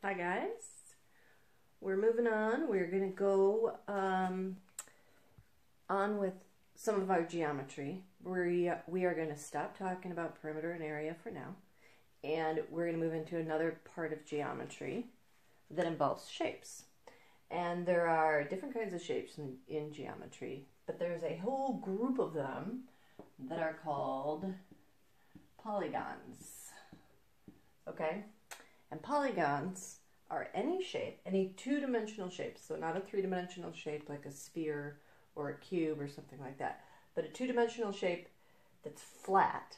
Hi guys, we're moving on. We're going to go on with some of our geometry. We are going to stop talking about perimeter and area for now, and we're going to move into another part of geometry that involves shapes. And there are different kinds of shapes in geometry, but there's a whole group of them that are called polygons. Okay? And polygons are any shape, any two-dimensional shape, so not a three-dimensional shape like a sphere or a cube or something like that, but a two-dimensional shape that's flat,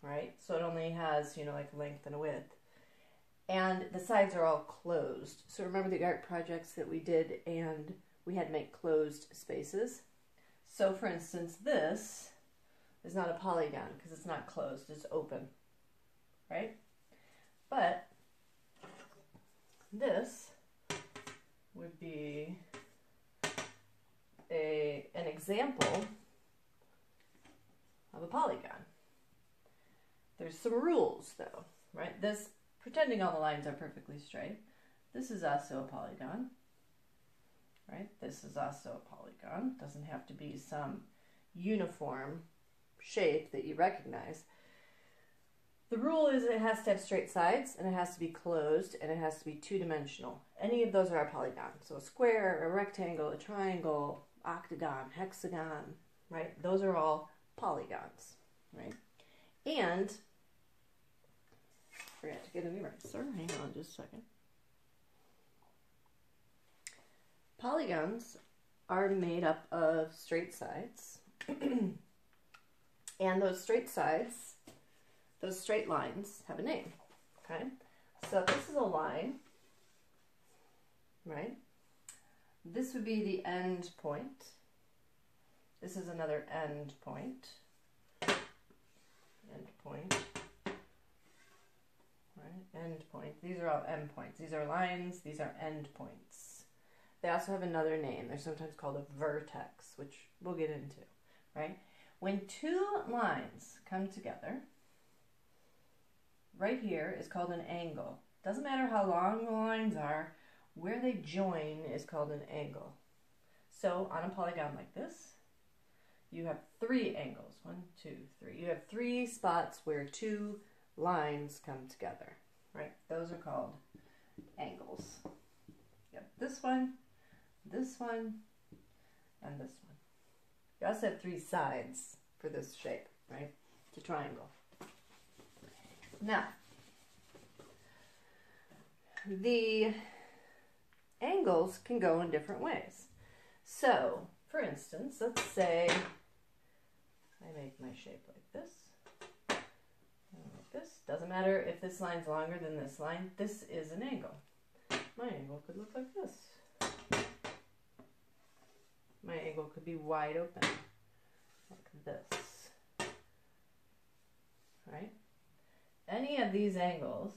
right? So it only has, like length and a width. And the sides are all closed. So remember the art projects that we did and we had to make closed spaces? So for instance, this is not a polygon because it's not closed, it's open, right? But this would be an example of a polygon. There's some rules though, right? This, pretending all the lines are perfectly straight, this is also a polygon, right? This is also a polygon. Doesn't have to be some uniform shape that you recognize. The rule is it has to have straight sides, and it has to be closed, and it has to be two-dimensional. Any of those are a polygon. So a square, a rectangle, a triangle, octagon, hexagon, right? Those are all polygons, right? And, I forgot to get an eraser. Hang on just a second. Polygons are made up of straight sides, and those straight sides, those straight lines have a name, okay? So this is a line, right? This would be the end point. This is another end point. End point. Right? End point. These are all end points. These are lines. These are end points. They also have another name. They're sometimes called a vertex, which we'll get into, right? When two lines come together, right here is called an angle. Doesn't matter how long the lines are, where they join is called an angle. So on a polygon like this, you have three angles. 1, 2, 3. You have three spots where two lines come together, right? Those are called angles. You have this one, and this one. You also have three sides for this shape, right? It's a triangle. Now, the angles can go in different ways. So, for instance, let's say I make my shape like this, and like this. Doesn't matter if this line's longer than this line, this is an angle. My angle could look like this. My angle could be wide open, like this, right? Any of these angles,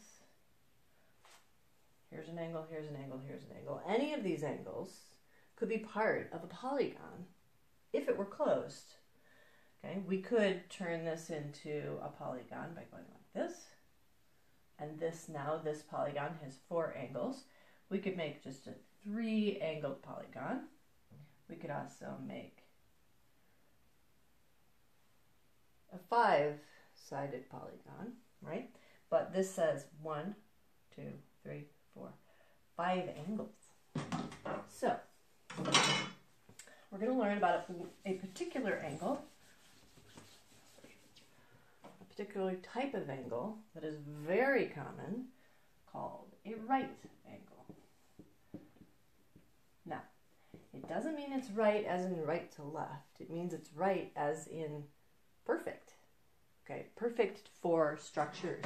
here's an angle, here's an angle, here's an angle. Any of these angles could be part of a polygon if it were closed. Okay, we could turn this into a polygon by going like this. And this polygon has four angles. We could make just a three-angled polygon. We could also make a five-sided polygon, right? But this says 1, 2, 3, 4, 5 angles. So, we're going to learn about a particular angle, a particular type of angle that is very common, called a right angle. Now, it doesn't mean it's right as in right to left. It means it's right as in perfect. Okay, perfect for structures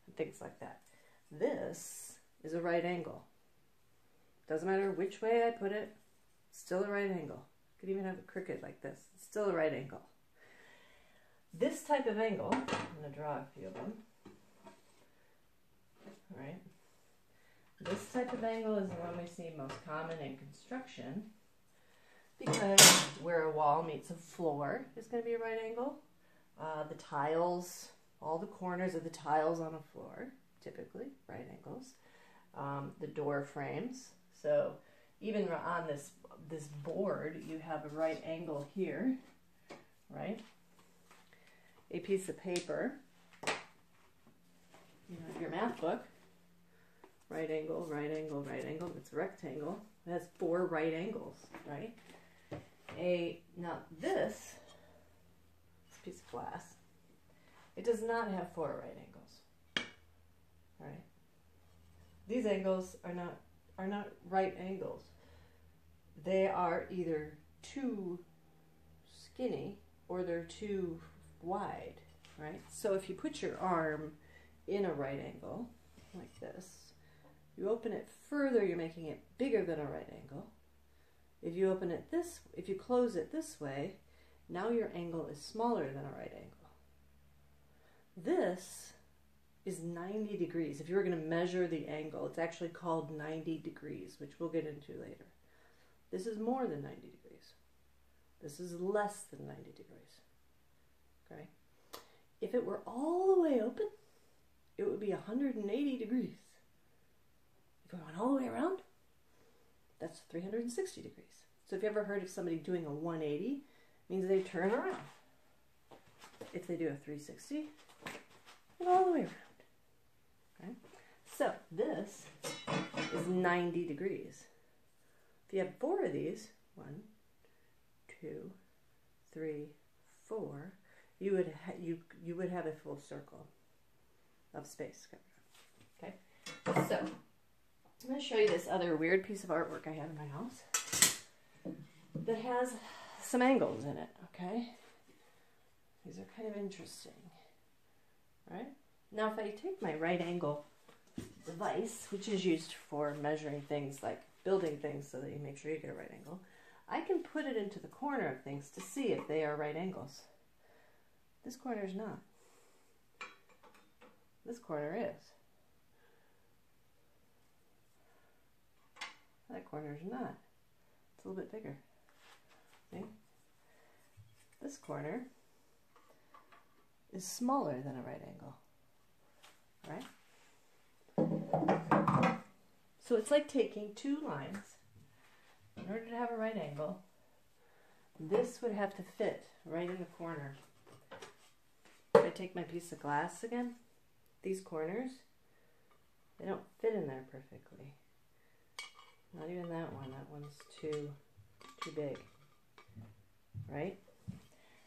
and things like that. This is a right angle. Doesn't matter which way I put it, it's still a right angle. Could even have it crooked like this. It's still a right angle. This type of angle, I'm going to draw a few of them. All right. This type of angle is the one we see most common in construction because where a wall meets a floor is going to be a right angle. The tiles, all the corners of the tiles on a floor, typically right angles. the door frames. So even on this board, you have a right angle here, right? A piece of paper, you know, your math book, right angle, right angle, right angle. It's a rectangle. It has 4 right angles, right? Now this piece of glass, it does not have 4 right angles, right? These angles are not right angles. They are either too skinny or they're too wide, right? So if you put your arm in a right angle, like this, you open it further, you're making it bigger than a right angle. If you open it if you close it this way, now your angle is smaller than a right angle. This is 90 degrees. If you were going to measure the angle, it's actually called 90 degrees, which we'll get into later. This is more than 90 degrees. This is less than 90 degrees. Okay? If it were all the way open, it would be 180 degrees. If it went all the way around, that's 360 degrees. So if you ever heard of somebody doing a 180, it means they turn around. If they do a 360, they go all the way around. Okay? So this is 90 degrees. If you have 4 of these, 1, 2, 3, 4, you would have a full circle of space covered. Okay? So I'm going to show you this other weird piece of artwork I have in my house that has some angles in it, okay? These are kind of interesting, right? Now if I take my right angle device, which is used for measuring things like building things so that you make sure you get a right angle, I can put it into the corner of things to see if they are right angles. This corner is not. This corner is. That corner is not. It's a little bit bigger. See? This corner is smaller than a right angle. Right? So it's like taking 2 lines. In order to have a right angle, this would have to fit right in the corner. If I take my piece of glass again, these corners, they don't fit in there perfectly. Not even that one. That one's too big, right?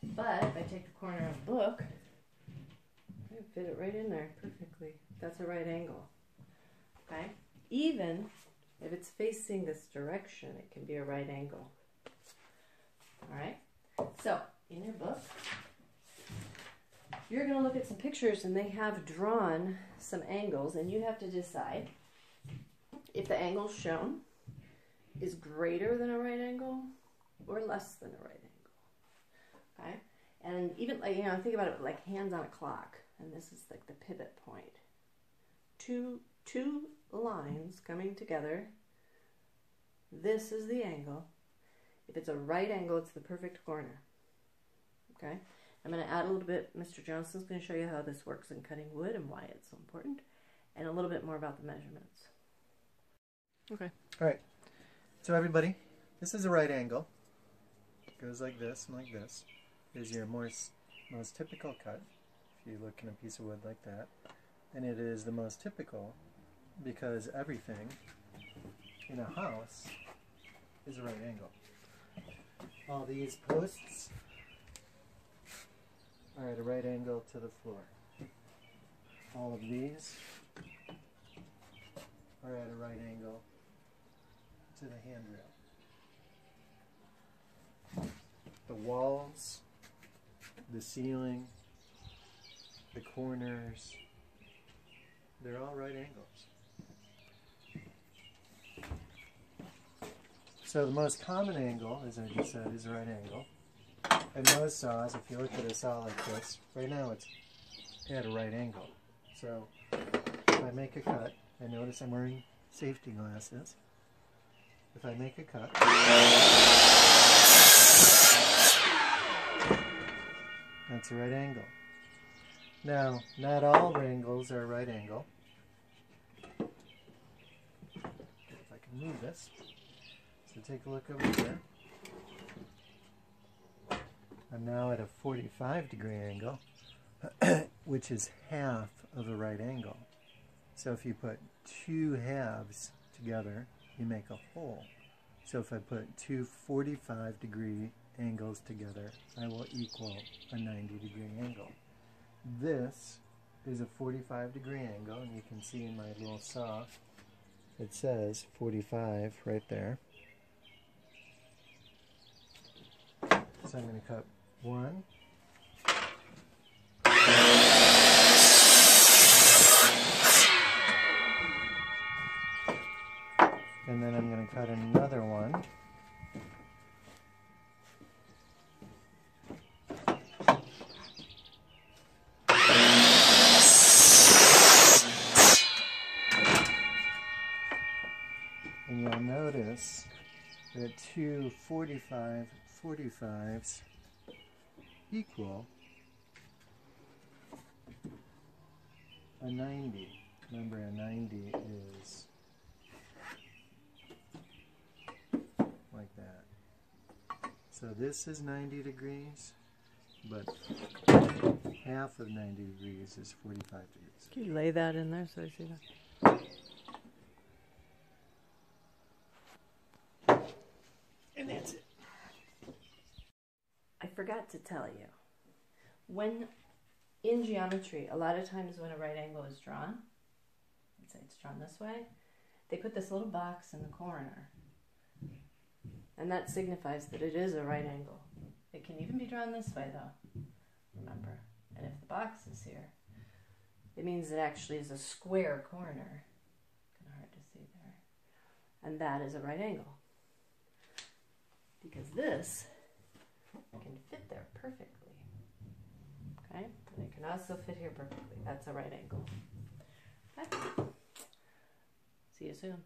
But if I take the corner of the book, I can fit it right in there perfectly. That's a right angle, okay? Even if it's facing this direction, it can be a right angle. All right? So, in your book, you're going to look at some pictures and they have drawn some angles and you have to decide if the angle shown is greater than a right angle or less than a right angle. Okay? And even, like, you know, think about it like hands on a clock, and this is like the pivot point. Two lines coming together. This is the angle. If it's a right angle, it's the perfect corner. Okay? I'm going to add a little bit. Mr. Johnson's going to show you how this works in cutting wood and why it's so important, and a little bit more about the measurements. Okay. All right. So everybody, this is a right angle. It goes like this and like this. Is your most typical cut, if you look in a piece of wood like that. And it is the most typical because everything in a house is a right angle. All these posts are at a right angle to the floor. All of these are at a right angle to the handrail. The walls, the ceiling, the corners, they're all right angles. So the most common angle, as I just said, is a right angle. And most saws, if you look at a saw like this, right now it's at a right angle. So if I make a cut, and notice I'm wearing safety glasses. If I make a cut, that's a right angle. Now, not all angles are a right angle. move this. So take a look over here. I'm now at a 45-degree angle, which is half of a right angle. So if you put two halves together, you make a whole. So if I put two 45-degree angles together, I will equal a 90-degree angle. This is a 45-degree angle, and you can see in my little saw, it says 45 right there. So I'm going to cut one, and then I'm going to cut another one. And you'll notice that two 45/45s equal a 90. Remember, a 90 is like that. So this is 90 degrees, but half of 90 degrees is 45 degrees. Can you lay that in there so I see that? And that's it. I forgot to tell you, when in geometry, a lot of times when a right angle is drawn, let's say it's drawn this way, they put this little box in the corner, and that signifies that it is a right angle. It can even be drawn this way though, remember, and if the box is here, it means it actually is a square corner, kind of hard to see there, and that is a right angle, because this can fit there perfectly. Okay? And it can also fit here perfectly. That's a right angle. Okay? See you soon.